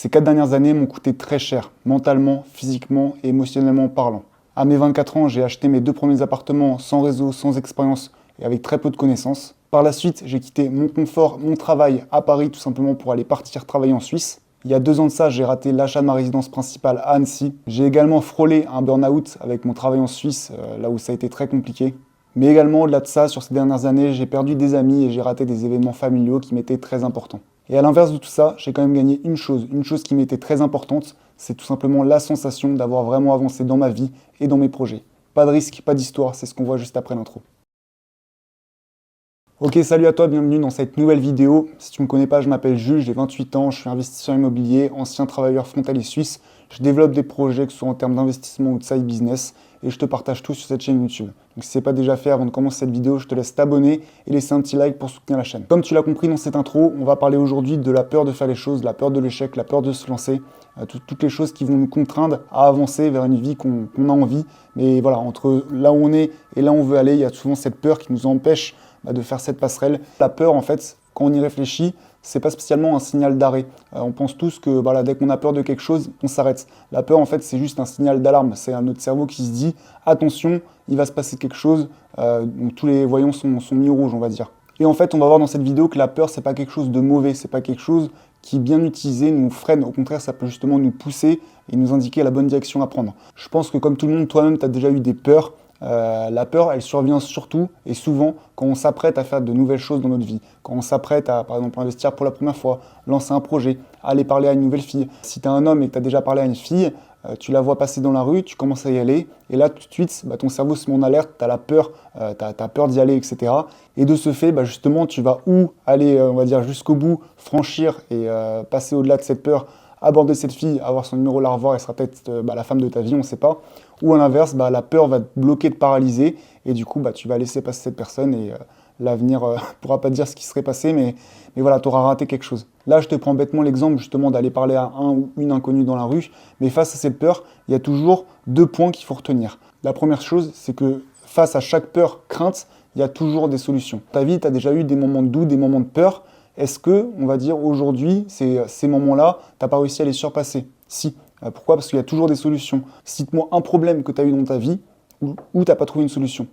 Ces 4 dernières années m'ont coûté très cher, mentalement, physiquement et émotionnellement parlant. À mes 24 ans, j'ai acheté mes 2 premiers appartements sans réseau, sans expérience et avec très peu de connaissances. Par la suite, j'ai quitté mon confort, mon travail à Paris tout simplement pour aller partir travailler en Suisse. Il y a 2 ans de ça, j'ai raté l'achat de ma résidence principale à Annecy. J'ai également frôlé un burn-out avec mon travail en Suisse, là où ça a été très compliqué. Mais également, au-delà de ça, sur ces dernières années, j'ai perdu des amis et j'ai raté des événements familiaux qui m'étaient très importants. Et à l'inverse de tout ça, j'ai quand même gagné une chose qui m'était très importante, c'est tout simplement la sensation d'avoir vraiment avancé dans ma vie et dans mes projets. Pas de risque, pas d'histoire, c'est ce qu'on voit juste après l'intro. Ok, salut à toi, bienvenue dans cette nouvelle vidéo. Si tu ne me connais pas, je m'appelle Jules, j'ai 28 ans, je suis investisseur immobilier, ancien travailleur frontalier suisse. Je développe des projets, que ce soit en termes d'investissement ou de side business, et je te partage tout sur cette chaîne YouTube. Donc si ce n'est pas déjà fait, avant de commencer cette vidéo, je te laisse t'abonner et laisser un petit like pour soutenir la chaîne. Comme tu l'as compris dans cette intro, on va parler aujourd'hui de la peur de faire les choses, la peur de l'échec, la peur de se lancer, toutes les choses qui vont nous contraindre à avancer vers une vie qu'on a envie. Mais voilà, entre là où on est et là où on veut aller, il y a souvent cette peur qui nous empêche de faire cette passerelle. La peur, en fait, quand on y réfléchit, c'est pas spécialement un signal d'arrêt. On pense tous que voilà, dès qu'on a peur de quelque chose, on s'arrête. La peur, en fait, c'est juste un signal d'alarme. C'est notre cerveau qui se dit « Attention, il va se passer quelque chose ». Donc tous les voyants sont mis au rouge, on va dire. Et en fait, on va voir dans cette vidéo que la peur, c'est pas quelque chose de mauvais. C'est pas quelque chose qui, bien utilisé, nous freine. Au contraire, ça peut justement nous pousser et nous indiquer la bonne direction à prendre. Je pense que comme tout le monde, toi-même, tu as déjà eu des peurs. La peur, elle survient surtout et souvent quand on s'apprête à faire de nouvelles choses dans notre vie. Quand on s'apprête à, par exemple, investir pour la première fois, lancer un projet, aller parler à une nouvelle fille. Si tu es un homme et que tu as déjà parlé à une fille, tu la vois passer dans la rue, tu commences à y aller, et là tout de suite, ton cerveau se met en alerte, tu as la peur, t'as peur d'y aller, etc. Et de ce fait, justement, tu vas ou aller, on va dire, jusqu'au bout, franchir et passer au-delà de cette peur, aborder cette fille, avoir son numéro, la revoir, elle sera peut-être la femme de ta vie, on ne sait pas. Ou à l'inverse, la peur va te bloquer, te paralyser, et du coup, tu vas laisser passer cette personne, et l'avenir ne pourra pas te dire ce qui serait passé, mais voilà, tu auras raté quelque chose. Là, je te prends bêtement l'exemple justement d'aller parler à un ou une inconnue dans la rue, mais face à cette peur, il y a toujours 2 points qu'il faut retenir. La première chose, c'est que face à chaque peur, crainte, il y a toujours des solutions. Ta vie, tu as déjà eu des moments de doute, des moments de peur. Est-ce que, on va dire, aujourd'hui, ces moments-là, tu n'as pas réussi à les surpasser? Si. Pourquoi? Parce qu'il y a toujours des solutions. Cite-moi un problème que tu as eu dans ta vie où tu n'as pas trouvé une solution.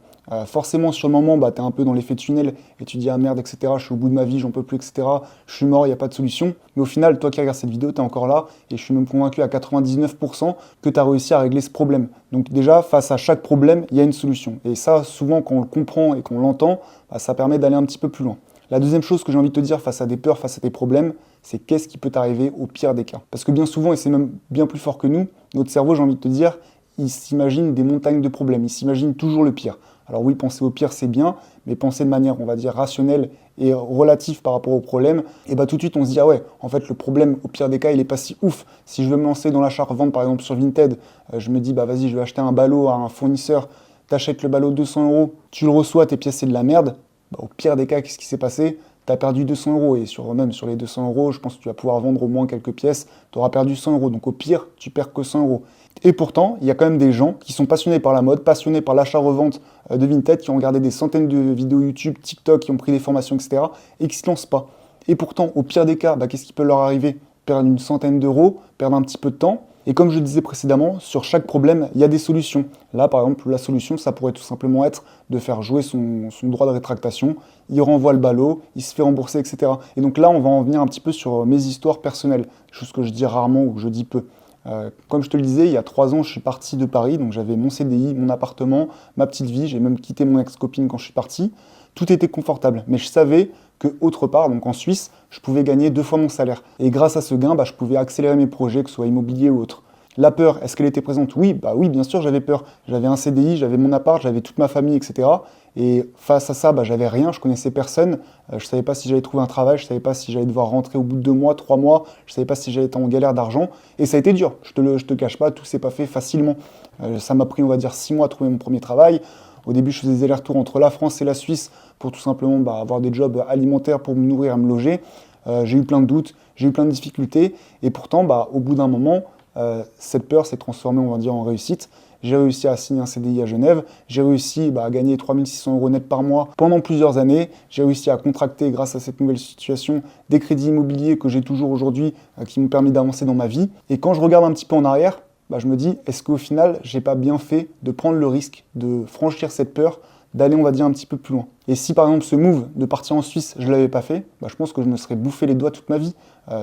Forcément, sur le moment, tu es un peu dans l'effet tunnel et tu dis « Ah merde, etc. Je suis au bout de ma vie, j'en peux plus, etc. Je suis mort, il n'y a pas de solution. » Mais au final, toi qui regardes cette vidéo, tu es encore là et je suis même convaincu à 99% que tu as réussi à régler ce problème. Donc déjà, face à chaque problème, il y a une solution. Et ça, souvent, quand on le comprend et qu'on l'entend, ça permet d'aller un petit peu plus loin. La deuxième chose que j'ai envie de te dire face à des peurs, face à des problèmes, c'est qu'est-ce qui peut t'arriver au pire des cas. Parce que bien souvent, et c'est même bien plus fort que nous, notre cerveau, j'ai envie de te dire, il s'imagine des montagnes de problèmes, il s'imagine toujours le pire. Alors oui, penser au pire, c'est bien, mais penser de manière, on va dire, rationnelle et relative par rapport au problème, et tout de suite, on se dit, ah ouais, en fait, le problème, au pire des cas, il n'est pas si ouf. Si je veux me lancer dans l'achat-revente, par exemple, sur Vinted, je me dis, vas-y, je vais acheter un ballot à un fournisseur, t'achètes le ballot 200 €, tu le reçois, tes pièces, c'est de la merde. Au pire des cas, qu'est-ce qui s'est passé? Tu as perdu 200 € et même sur les 200 €, je pense que tu vas pouvoir vendre au moins quelques pièces, tu auras perdu 100 €. Donc au pire, tu perds que 100 €. Et pourtant, il y a quand même des gens qui sont passionnés par la mode, passionnés par l'achat-revente de Vinted, qui ont regardé des centaines de vidéos YouTube, TikTok, qui ont pris des formations, etc. et qui ne se lancent pas. Et pourtant, au pire des cas, qu'est-ce qui peut leur arriver? Perdre une centaine d'euros, perdre un petit peu de temps. Et comme je le disais précédemment, sur chaque problème, il y a des solutions. Là, par exemple, la solution, ça pourrait tout simplement être de faire jouer son droit de rétractation. Il renvoie le ballot, il se fait rembourser, etc. Et donc là, on va en venir un petit peu sur mes histoires personnelles, chose que je dis rarement ou que je dis peu. Comme je te le disais, il y a 3 ans, je suis parti de Paris, donc j'avais mon CDI, mon appartement, ma petite vie, j'ai même quitté mon ex-copine quand je suis parti. Tout était confortable, mais je savais qu'autre part, donc en Suisse, je pouvais gagner 2 fois mon salaire. Et grâce à ce gain, je pouvais accélérer mes projets, que ce soit immobilier ou autre. La peur, est-ce qu'elle était présente? Oui, oui, bien sûr, j'avais peur. J'avais un CDI, j'avais mon appart, j'avais toute ma famille, etc. Et face à ça, j'avais rien, je connaissais personne. Je ne savais pas si j'allais trouver un travail, je ne savais pas si j'allais devoir rentrer au bout de 2 mois, 3 mois. Je ne savais pas si j'allais être en galère d'argent. Et ça a été dur, je te cache pas, tout s'est pas fait facilement. Ça m'a pris, on va dire, 6 mois à trouver mon premier travail. Au début, je faisais des allers-retours entre la France et la Suisse pour tout simplement avoir des jobs alimentaires pour me nourrir et me loger. J'ai eu plein de doutes, j'ai eu plein de difficultés. Et pourtant, au bout d'un moment, cette peur s'est transformée, on va dire, en réussite. J'ai réussi à signer un CDI à Genève, j'ai réussi à gagner 3600 € net par mois pendant plusieurs années, j'ai réussi à contracter grâce à cette nouvelle situation des crédits immobiliers que j'ai toujours aujourd'hui qui m'ont permis d'avancer dans ma vie. Et quand je regarde un petit peu en arrière, je me dis, est-ce qu'au final, j'ai pas bien fait de prendre le risque de franchir cette peur, d'aller, on va dire, un petit peu plus loin. Et si par exemple ce move de partir en Suisse, je ne l'avais pas fait, je pense que je me serais bouffé les doigts toute ma vie.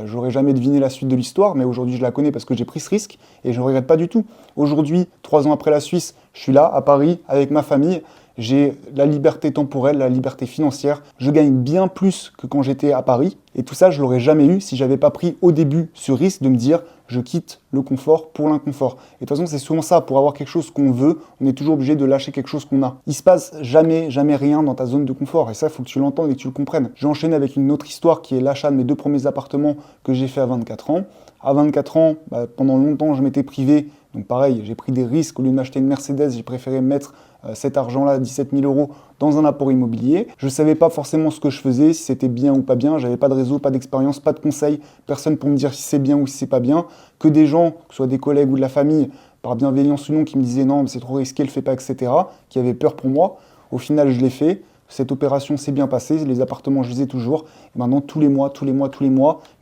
J'aurais jamais deviné la suite de l'histoire, mais aujourd'hui je la connais parce que j'ai pris ce risque et je ne regrette pas du tout. Aujourd'hui, 3 ans après la Suisse, je suis là, à Paris, avec ma famille. J'ai la liberté temporelle, la liberté financière. Je gagne bien plus que quand j'étais à Paris. Et tout ça, je ne l'aurais jamais eu si j'avais pas pris au début ce risque de me dire je quitte le confort pour l'inconfort. Et de toute façon, c'est souvent ça. Pour avoir quelque chose qu'on veut, on est toujours obligé de lâcher quelque chose qu'on a. Il se passe jamais rien dans ta zone de confort. Et ça, il faut que tu l'entendes et que tu le comprennes. J'ai enchaîné avec une autre histoire qui est l'achat de mes 2 premiers appartements que j'ai fait à 24 ans. À 24 ans, pendant longtemps, je m'étais privé. Donc pareil, j'ai pris des risques. Au lieu de m'acheter une Mercedes, j'ai préféré mettre cet argent-là, 17 000 € dans un apport immobilier. Je ne savais pas forcément ce que je faisais, si c'était bien ou pas bien. J'avais pas de réseau, pas d'expérience, pas de conseils. Personne pour me dire si c'est bien ou si c'est pas bien. Que des gens, que ce soit des collègues ou de la famille, par bienveillance ou non, qui me disaient non, mais c'est trop risqué, le fais pas, etc. Qui avaient peur pour moi. Au final, je l'ai fait. Cette opération s'est bien passée, les appartements, je les ai toujours. Et maintenant, tous les mois,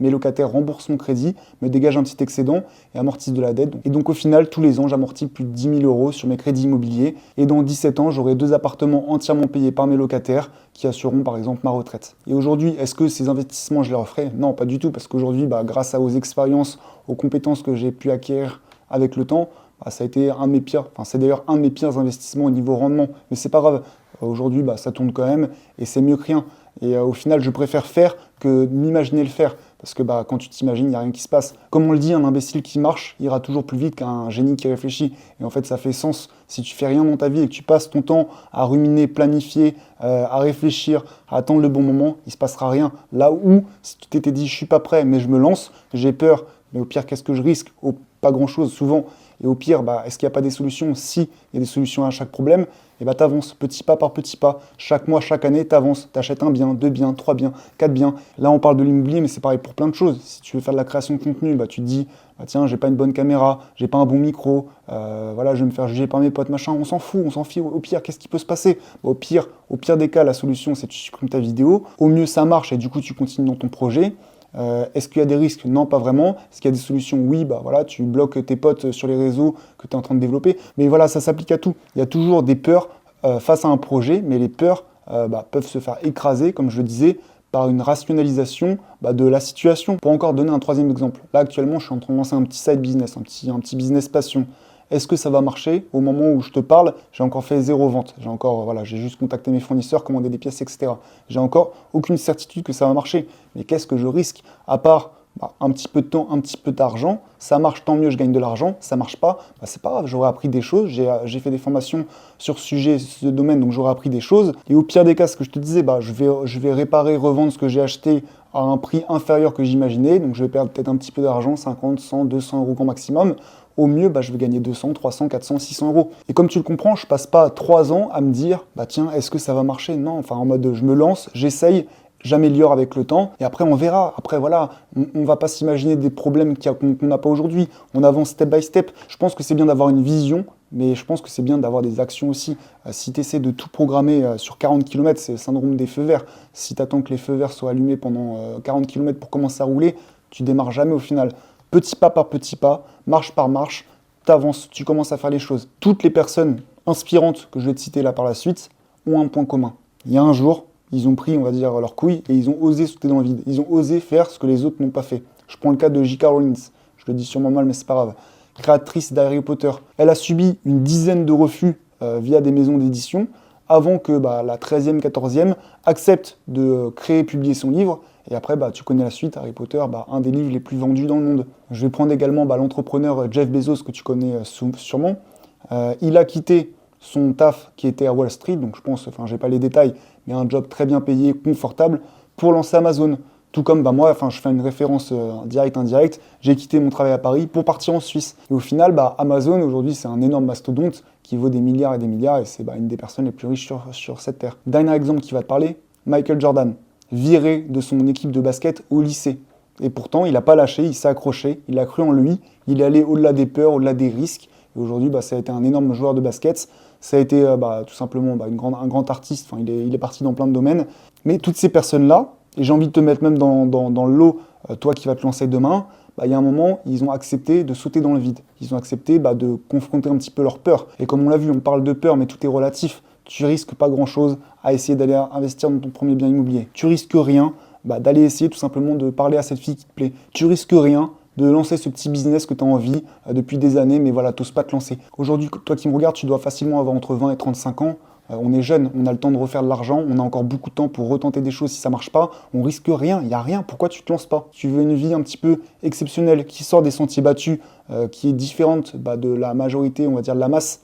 mes locataires remboursent mon crédit, me dégagent un petit excédent et amortissent de la dette. Et donc, au final, tous les ans, j'amortis plus de 10 000 € sur mes crédits immobiliers. Et dans 17 ans, j'aurai 2 appartements entièrement payés par mes locataires qui assureront, par exemple, ma retraite. Et aujourd'hui, est-ce que ces investissements, je les referai? Non, pas du tout, parce qu'aujourd'hui, grâce aux expériences, aux compétences que j'ai pu acquérir avec le temps, ça a été un de mes pires, c'est d'ailleurs un de mes pires investissements au niveau rendement. Mais c'est pas grave. Aujourd'hui, ça tourne quand même et c'est mieux que rien. Et au final, je préfère faire que m'imaginer le faire. Parce que quand tu t'imagines, il n'y a rien qui se passe. Comme on le dit, un imbécile qui marche ira toujours plus vite qu'un génie qui réfléchit. Et en fait, ça fait sens. Si tu fais rien dans ta vie et que tu passes ton temps à ruminer, planifier, à réfléchir, à attendre le bon moment, il ne se passera rien. Là où, si tu t'étais dit, je suis pas prêt, mais je me lance, j'ai peur, mais au pire, qu'est-ce que je risque? Pas grand-chose, souvent. Et au pire, est-ce qu'il n'y a pas des solutions? Si, il y a des solutions à chaque problème. Et tu avances petit pas par petit pas. Chaque mois, chaque année, tu avances. Tu achètes un bien, 2 biens, 3 biens, 4 biens. Là, on parle de l'immobilier, mais c'est pareil pour plein de choses. Si tu veux faire de la création de contenu, tu te dis, tiens, j'ai pas une bonne caméra, j'ai pas un bon micro, je vais me faire juger par mes potes, machin. On s'en fout, on s'en fiche. Au pire, qu'est-ce qui peut se passer? Au pire des cas, la solution, c'est que tu supprimes ta vidéo. Au mieux, ça marche et du coup, tu continues dans ton projet. Est-ce qu'il y a des risques? Non, pas vraiment. Est-ce qu'il y a des solutions? Oui, tu bloques tes potes sur les réseaux que tu es en train de développer. Mais voilà, ça s'applique à tout. Il y a toujours des peurs face à un projet, mais les peurs peuvent se faire écraser, comme je le disais, par une rationalisation de la situation. Pour encore donner un 3e exemple, là actuellement, je suis en train de lancer un petit side business, un petit business passion. Est-ce que ça va marcher? Au moment où je te parle, j'ai encore fait 0 vente. J'ai juste contacté mes fournisseurs, commandé des pièces, etc. J'ai encore aucune certitude que ça va marcher. Mais qu'est-ce que je risque? À part un petit peu de temps, un petit peu d'argent, ça marche, tant mieux, je gagne de l'argent. Ça marche pas, c'est pas grave, j'aurais appris des choses. J'ai fait des formations sur ce domaine, donc j'aurais appris des choses. Et au pire des cas, ce que je te disais, je vais réparer, revendre ce que j'ai acheté à un prix inférieur que j'imaginais. Donc je vais perdre peut-être un petit peu d'argent, 50, 100, 200 € grand maximum. Au mieux, je vais gagner 200, 300, 400, 600 €. Et comme tu le comprends, je passe pas 3 ans à me dire, tiens, est-ce que ça va marcher? Non, en mode, je me lance, j'essaye, j'améliore avec le temps, et après on verra. Après voilà, on va pas s'imaginer des problèmes qu'on n'a pas aujourd'hui. On avance step by step. Je pense que c'est bien d'avoir une vision, mais je pense que c'est bien d'avoir des actions aussi. Si tu essaies de tout programmer sur 40 km, c'est le syndrome des feux verts. Si tu attends que les feux verts soient allumés pendant 40 km pour commencer à rouler, tu démarres jamais au final. Petit pas par petit pas, marche par marche, tu avances, tu commences à faire les choses. Toutes les personnes inspirantes que je vais te citer là par la suite ont un point commun. Il y a un jour, ils ont pris, on va dire, leur couille et ils ont osé sauter dans le vide. Ils ont osé faire ce que les autres n'ont pas fait. Je prends le cas de J.K. Rowling. Je le dis sûrement mal, mais c'est pas grave. Créatrice d'Harry Potter. Elle a subi une dizaine de refus via des maisons d'édition avant que la 13e, 14e accepte de créer et publier son livre. Et après, tu connais la suite, Harry Potter, un des livres les plus vendus dans le monde. Je vais prendre également l'entrepreneur Jeff Bezos, que tu connais sûrement. Il a quitté son taf qui était à Wall Street, donc je pense, j'ai pas les détails, mais un job très bien payé, confortable, pour lancer Amazon. Tout comme moi, je fais une référence directe, indirecte, j'ai quitté mon travail à Paris pour partir en Suisse. Et au final, Amazon, aujourd'hui, c'est un énorme mastodonte qui vaut des milliards, et c'est une des personnes les plus riches sur cette terre. Dernier exemple qui va te parler, Michael Jordan, viré de son équipe de basket au lycée. Et pourtant, il n'a pas lâché, il s'est accroché, il a cru en lui, il est allé au-delà des peurs, au-delà des risques. Et aujourd'hui, ça a été un énorme joueur de basket. Ça a été tout simplement un grand artiste. Enfin, il est parti dans plein de domaines. Mais toutes ces personnes-là, et j'ai envie de te mettre même dans le lot, toi qui vas te lancer demain, il y a un moment, ils ont accepté de sauter dans le vide. Ils ont accepté de confronter un petit peu leur peur. Et comme on l'a vu, on parle de peur, mais tout est relatif. Tu risques pas grand-chose à essayer d'aller investir dans ton premier bien immobilier. Tu risques rien d'aller essayer tout simplement de parler à cette fille qui te plaît. Tu risques rien de lancer ce petit business que tu as envie depuis des années, mais voilà, tu n'oses pas te lancer. Aujourd'hui, toi qui me regardes, tu dois facilement avoir entre 20 et 35 ans. On est jeune, on a le temps de refaire de l'argent, on a encore beaucoup de temps pour retenter des choses si ça ne marche pas. On risque rien, il n'y a rien. Pourquoi tu ne te lances pas? Tu veux une vie un petit peu exceptionnelle, qui sort des sentiers battus, qui est différente de la majorité, on va dire de la masse.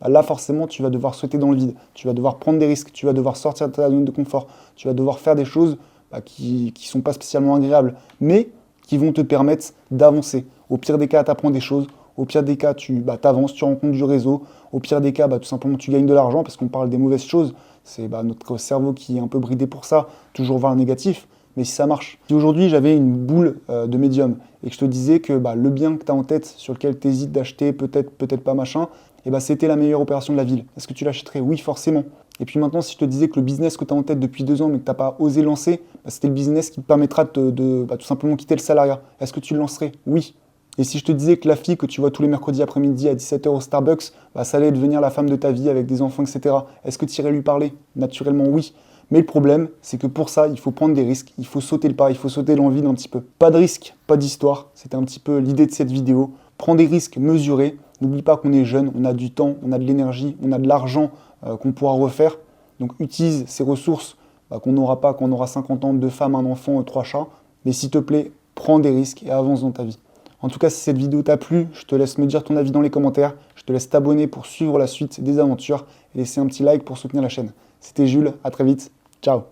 Là, forcément, tu vas devoir sauter dans le vide. Tu vas devoir prendre des risques, tu vas devoir sortir de ta zone de confort. Tu vas devoir faire des choses qui ne sont pas spécialement agréables, mais qui vont te permettre d'avancer. Au pire des cas, tu apprends des choses. Au pire des cas, tu avances, tu rencontres du réseau. Au pire des cas, tout simplement, tu gagnes de l'argent parce qu'on parle des mauvaises choses. C'est notre cerveau qui est un peu bridé pour ça, toujours voir le négatif. Mais si ça marche. Si aujourd'hui, j'avais une boule de médium et que je te disais que le bien que tu as en tête, sur lequel tu hésites d'acheter, peut-être pas machin, c'était la meilleure opération de la ville. Est-ce que tu l'achèterais? Oui, forcément. Et puis maintenant, si je te disais que le business que tu as en tête depuis 2 ans, mais que tu n'as pas osé lancer, c'était le business qui te permettra de tout simplement quitter le salariat. Est-ce que tu le lancerais? Oui. Et si je te disais que la fille que tu vois tous les mercredis après-midi à 17 h au Starbucks, ça allait devenir la femme de ta vie avec des enfants, etc. Est-ce que tu irais lui parler? Naturellement, oui. Mais le problème, c'est que pour ça, il faut prendre des risques, il faut sauter le pas, il faut sauter dans le vide un petit peu. Pas de risque, pas d'histoire. C'était un petit peu l'idée de cette vidéo. Prends des risques mesurés. N'oublie pas qu'on est jeune, on a du temps, on a de l'énergie, on a de l'argent qu'on pourra refaire. Donc utilise ces ressources qu'on n'aura pas quand on aura 50 ans, 2 femmes, un enfant, 3 chats. Mais s'il te plaît, prends des risques et avance dans ta vie. En tout cas, si cette vidéo t'a plu, je te laisse me dire ton avis dans les commentaires. Je te laisse t'abonner pour suivre la suite des aventures et laisser un petit like pour soutenir la chaîne. C'était Jules, à très vite. Ciao.